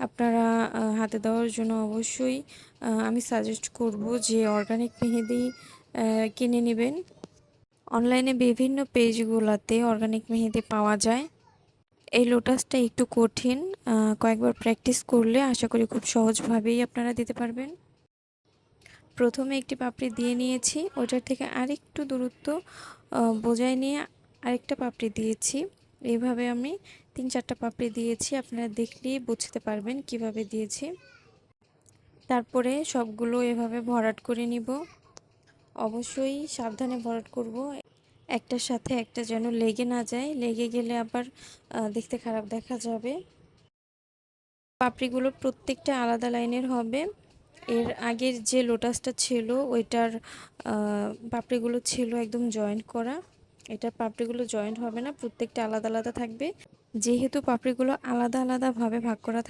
আপনারা হাতে দেওয়ার জন্য অবশ্যই আমি সাজেস্ট করব যে অর্গানিক মেহেদি কিনে নেবেন। অনলাইনে বিভিন্ন পেজগুলোতে অর্গানিক মেহেদি পাওয়া যায়। এই লোটাসটা একটু কঠিন, কয়েকবার প্র্যাকটিস করলে আশা করি খুব সহজভাবেই আপনারা দিতে পারবেন। প্রথমে একটি পাপড়ি দিয়ে নিয়েছি, ওটার থেকে আরেকটু দূরত্ব বজায় নিয়ে আরেকটা পাপড়ি দিয়েছি। এইভাবে আমি 3-4টা পাপড়ি দিয়েছি, আপনারা দেখলেই বুঝতে পারবেন কিভাবে দিয়েছি। তারপরে সবগুলো এভাবে ভরাট করে নিব। অবশ্যই সাবধানে ভরাট করব, একটার সাথে একটা যেন লেগে না যায়, লেগে গেলে আবার দেখতে খারাপ দেখা যাবে। পাপড়িগুলো প্রত্যেকটা আলাদা লাইনের হবে। এর আগের যে লোটাসটা ছিল ওইটার পাপড়িগুলো ছিল একদম জয়েন্ট করা, এটার পাপড়িগুলো জয়েন্ট হবে না, প্রত্যেকটা আলাদা আলাদা থাকবে। যেহেতু পাপড়িগুলো আলাদা আলাদাভাবে ভাগ করা